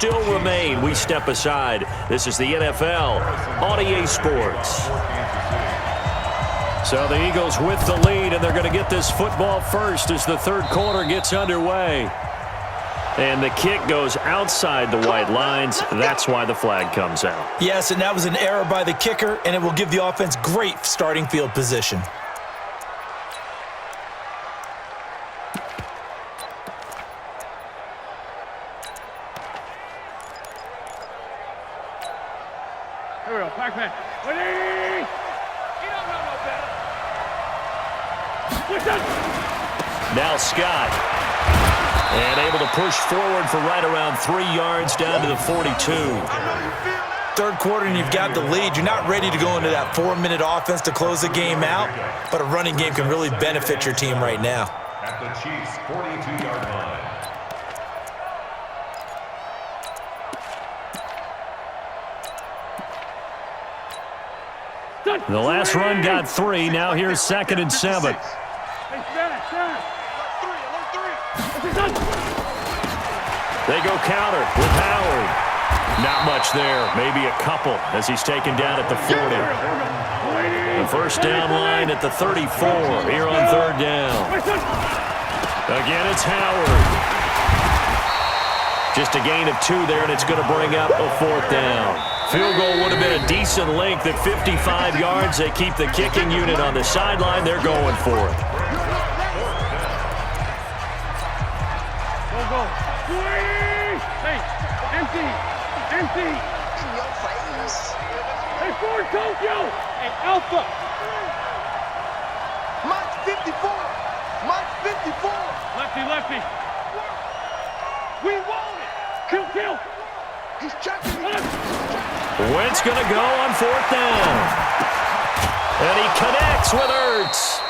still remain. We step aside. This is the NFL on EA Sports. So the Eagles with the lead, and they're going to get this football first as the third quarter gets underway. And the kick goes outside the white lines. That's why the flag comes out. Yes, and that was an error by the kicker, and it will give the offense great starting field position. Here we go, Pac-Man. Ready? You don't know no better. Now Scott. And able to push forward for right around 3 yards down to the 42. Third quarter and you've got the lead. You're not ready to go into that 4-minute offense to close the game out, but a running game can really benefit your team right now. At the Chiefs' 42-yard line. The last run got 3. Now here's 2nd and 7. They go counter with Howard. Not much there. Maybe a couple as he's taken down at the 40. The first down line at the 34 here on third down. Again, it's Howard. Just a gain of 2 there, and it's going to bring up a 4th down. Field goal would have been a decent length at 55 yards. They keep the kicking unit on the sideline. They're going for it. Hey, empty. In your face. Hey, Ford Tokyo. Hey, Alpha. Mike 54. Mike 54. Lefty. We want it. Kill. He's checking. Wentz going to go on 4th down. And he connects with Ertz.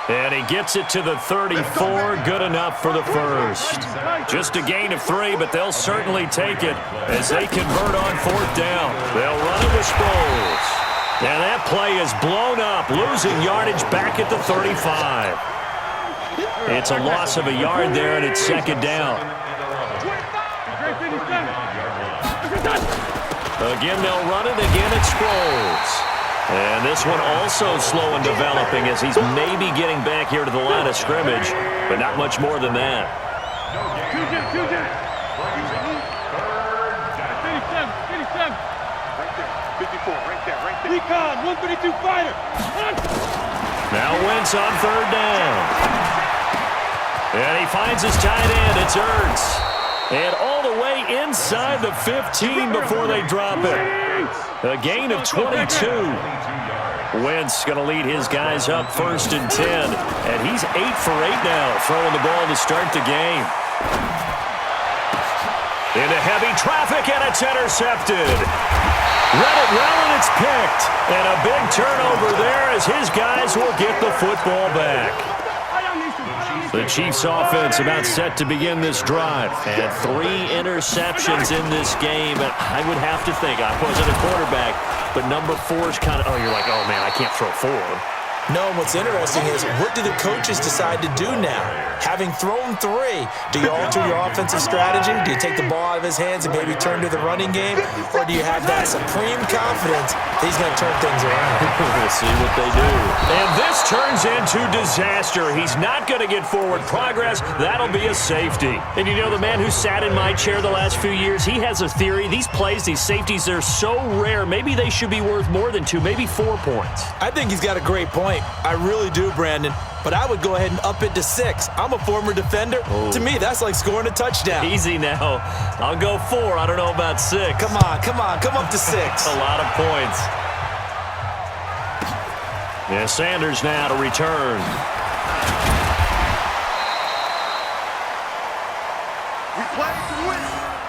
And he gets it to the 34. Good enough for the first. Just a gain of 3, but they'll certainly take it as they convert on 4th down. They'll run it with Sproles. And that play is blown up, losing yardage back at the 35. It's a loss of a yard there, and it's 2nd down. Again, they'll run it. Again, it's Sproles. And this one also slow and developing as he's maybe getting back here to the line of scrimmage, but not much more than that. 57. Right there. 54, right there. Recon, 132 fighter. Now Wentz on 3rd down. And he finds his tight end. It's Ertz. And all the way inside the 15 before they drop it. A gain of 22. Wentz going to lead his guys up 1st and 10. And he's 8 for 8 now, throwing the ball to start the game. Into heavy traffic, and it's intercepted. Read it well, and it's picked. And a big turnover there as his guys will get the football back. The Chiefs offense about set to begin this drive. And 3 interceptions in this game. And I would have to think, I wasn't a quarterback, but number 4 is kind of, you're like, oh, man, I can't throw 4. No, what's interesting is what do the coaches decide to do now? Having thrown 3, do you alter your offensive strategy? Do you take the ball out of his hands and maybe turn to the running game? Or do you have that supreme confidence that he's going to turn things around? We'll see what they do. And this turns into disaster. He's not going to get forward progress. That'll be a safety. And you know, the man who sat in my chair the last few years, he has a theory. These plays, these safeties, they're so rare. Maybe they should be worth more than 2, maybe 4 points. I think he's got a great point. I really do, Brandon. But I would go ahead and up it to 6. I'm a former defender. Oh. To me, that's like scoring a touchdown. Easy now. I'll go 4. I don't know about 6. Come on. Come up to 6. A lot of points. Yeah, Sanders now to return. We play to win.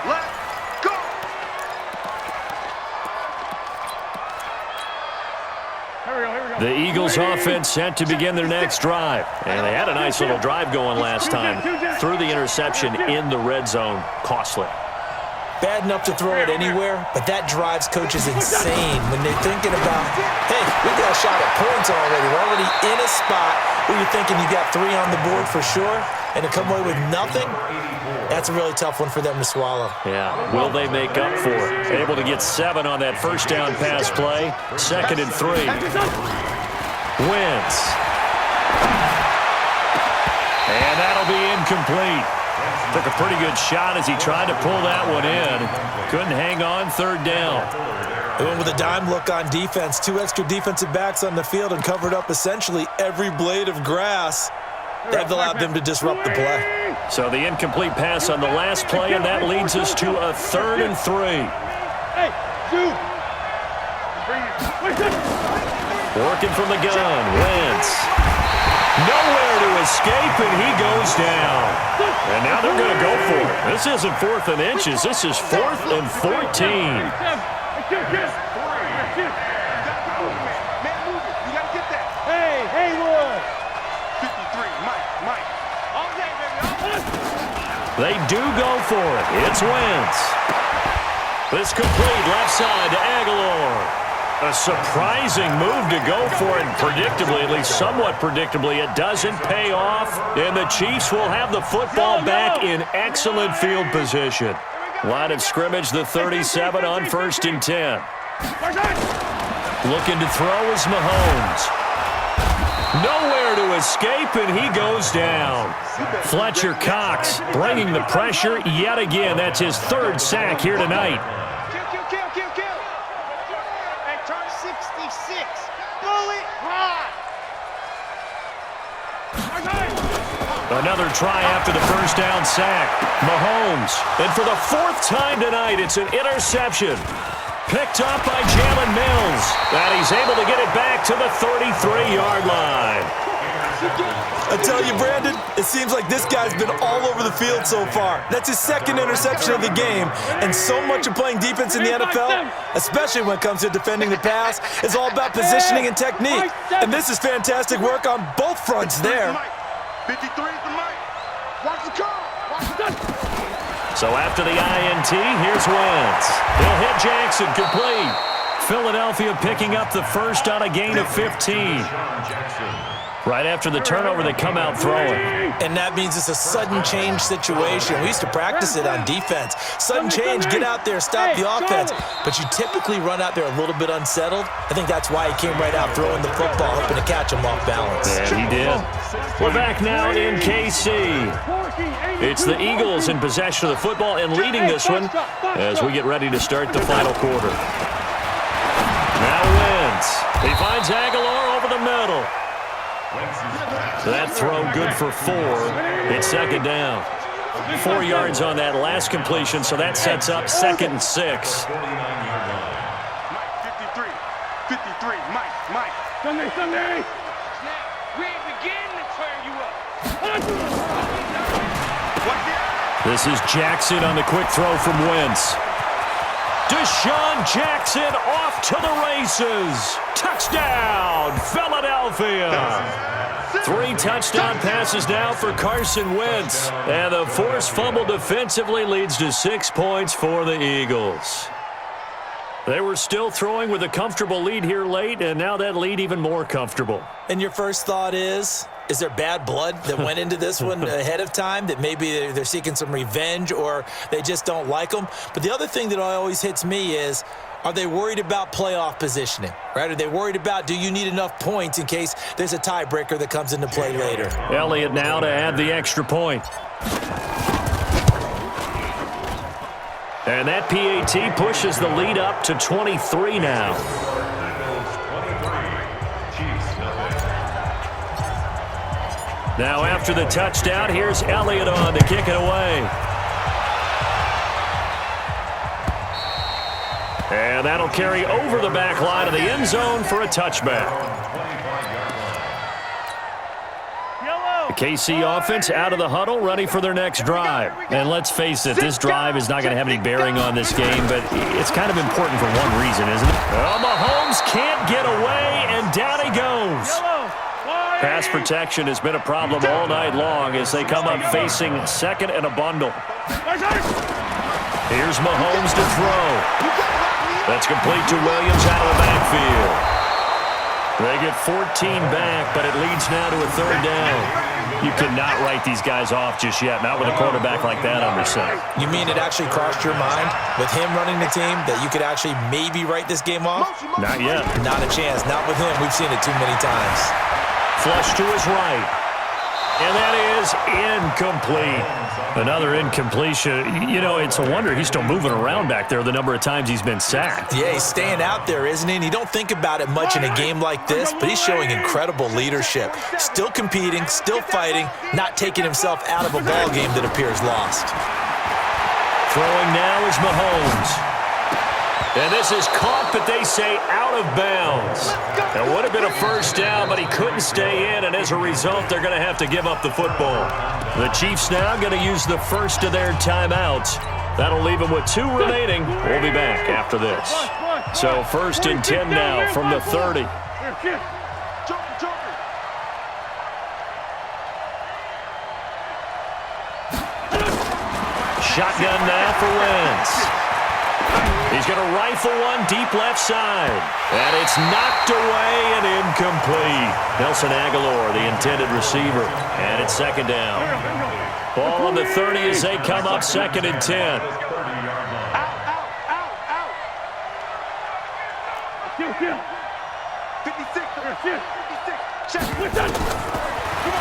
Let's go. The Eagles offense set to begin their next drive. And they had a nice little drive going last time. Threw the interception in the red zone. Costly. Bad enough to throw it anywhere, but that drives coaches insane when they're thinking about, hey, we got a shot at points already. We're already in a spot where you're thinking you got 3 on the board for sure, and to come away with nothing, That's a really tough one for them to swallow. Yeah, will they make up for it? Able to get 7 on that first down pass play. 2nd and 3. Wentz. And that'll be incomplete. Took a pretty good shot as he tried to pull that one in. Couldn't hang on 3rd down. They went with a dime look on defense. 2 extra defensive backs on the field and covered up essentially every blade of grass. They've allowed them to disrupt the play. So the incomplete pass on the last play, and that leads us to a 3rd and 3. Hey, shoot. Working from the gun, Wentz. Nowhere to escape, and he goes down. And now they're going to go for it. This isn't 4th and inches. This is 4th and 14. Hey, Haywood. 53, Mike. They do go for it. It's Wentz. This complete left side to Aguilar. A surprising move to go for it. Predictably, at least somewhat predictably, it doesn't pay off. And the Chiefs will have the football back in excellent field position. Line of scrimmage, the 37 on 1st and 10. Looking to throw is Mahomes. Nowhere to escape, and he goes down. Fletcher Cox bringing the pressure yet again. That's his 3rd sack here tonight. Kill. And turn 66. Bullet high. Another try after the first down sack. Mahomes. And for the 4th time tonight, it's an interception. Picked up by Jalen Mills. And he's able to get it back to the 33-yard line. I tell you, Brandon, it seems like this guy's been all over the field so far. That's his 2nd interception of the game. And so much of playing defense in the NFL, especially when it comes to defending the pass, is all about positioning and technique. And this is fantastic work on both fronts there. 53 is the Mike. Watch the call. So after the INT, here's Wentz. He'll hit Jackson, complete. Philadelphia picking up the first on a gain of 15. Right after the turnover, they come out throwing. And that means it's a sudden change situation. We used to practice it on defense. Sudden change, get out there, stop the offense. But you typically run out there a little bit unsettled. I think that's why he came right out throwing the football, hoping to catch him off balance. And he did. We're back now in KC. It's the Eagles in possession of the football and leading this one as we get ready to start the final quarter. Now Wentz. He finds Aguilar over the middle. That throw good for 4. It's 2nd down. 4 yards on that last completion, so that sets up 2nd and 6. Mike, 53, Mike. Sunday. We ain't beginning to turn you up. This is Jackson on the quick throw from Wentz. Deshaun Jackson off to the races. Touchdown, Philadelphia. 3 touchdown passes now for Carson Wentz. And the forced fumble defensively leads to 6 points for the Eagles. They were still throwing with a comfortable lead here late, and now that lead even more comfortable. And your first thought is there bad blood that went into this one ahead of time, that maybe they're seeking some revenge or they just don't like them? But the other thing that always hits me is, are they worried about playoff positioning, right? Are they worried about, do you need enough points in case there's a tiebreaker that comes into play later? Elliott now to add the extra point. And that PAT pushes the lead up to 23 now. Now after the touchdown, here's Elliott on to kick it away. And that'll carry over the back line of the end zone for a touchback. The KC offense out of the huddle, ready for their next drive. And let's face it, this drive is not going to have any bearing on this game, but it's kind of important for one reason, isn't it? Well, Mahomes can't get away, and down he goes. Pass protection has been a problem all night long as they come up facing 2nd and a bundle. Here's Mahomes to throw. That's complete to Williams out of the backfield. They get 14 back, but it leads now to a third down. You cannot write these guys off just yet, not with a quarterback like that under center. You mean it actually crossed your mind with him running the team that you could actually maybe write this game off? Not yet. Not a chance. Not with him. We've seen it too many times. Flush to his right. And that is incomplete. Another incompletion. You know, it's a wonder he's still moving around back there the number of times he's been sacked. Yeah, he's staying out there, isn't he? And you don't think about it much in a game like this, but he's showing incredible leadership. Still competing, still fighting, not taking himself out of a ball game that appears lost. Throwing now is Mahomes. And this is caught, but they say out of bounds. It would have been a first down, but he couldn't stay in, and as a result, they're going to have to give up the football. The Chiefs now going to use the first of their timeouts. That'll leave them with 2 remaining. We'll be back after this. So 1st and 10 now from the 30. Shotgun now for Wentz. He's going to rifle one deep left side. And it's knocked away and incomplete. Nelson Aguilar, the intended receiver. And it's 2nd down. Ball on the 30 as they come up 2nd and 10.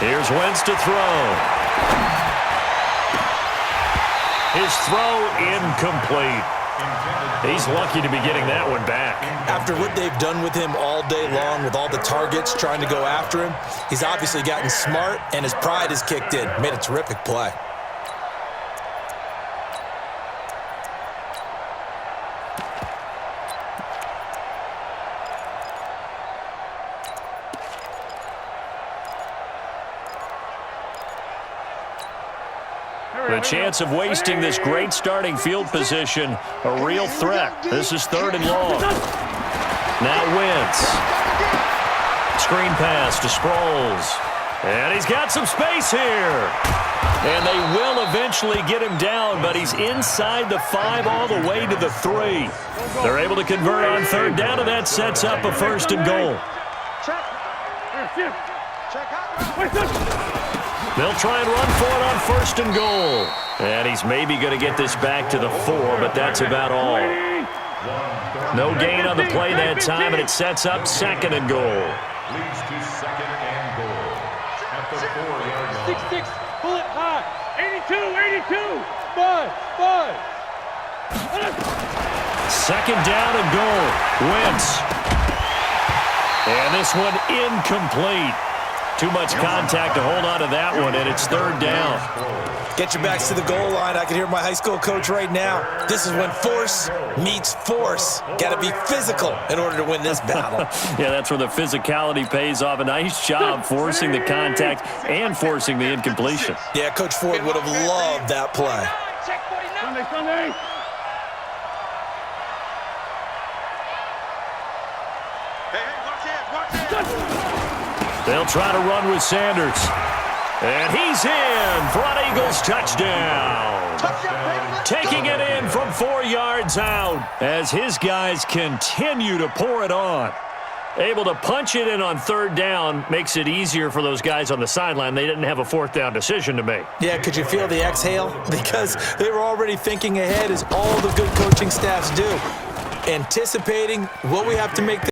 Here's Wentz to throw. His throw incomplete. He's lucky to be getting that one back. After what they've done with him all day long, with all the targets trying to go after him, he's obviously gotten smart, and his pride has kicked in. Made a terrific play. The chance of wasting this great starting field position, a real threat. This is 3rd and long. Now Wentz. Screen pass to Sproles. And he's got some space here. And they will eventually get him down, but he's inside the 5 all the way to the 3. They're able to convert on 3rd down, and that sets up a 1st and goal. They'll try and run for it on 1st and goal. And he's maybe going to get this back to the 4, but that's about all. No gain on the play that time, and it sets up 2nd and goal. Leads to 2nd and goal. At the 4-yard line. 6-6, pull it high. 82, 5. 2nd down and goal. Wentz. And this one incomplete. Too much contact to hold on to that one, and it's 3rd down. Get your backs to the goal line. I can hear my high school coach right now. This is when force meets force. Got to be physical in order to win this battle. Yeah, that's where the physicality pays off. A nice job forcing the contact and forcing the incompletion. Yeah, Coach Ford would have loved that play. Sunday. They'll try to run with Sanders. And he's in for an Eagles touchdown. Taking it in from 4 yards out as his guys continue to pour it on. Able to punch it in on 3rd down makes it easier for those guys on the sideline. They didn't have a 4th down decision to make. Yeah, could you feel the exhale? Because they were already thinking ahead, as all the good coaching staffs do. Anticipating what we have to make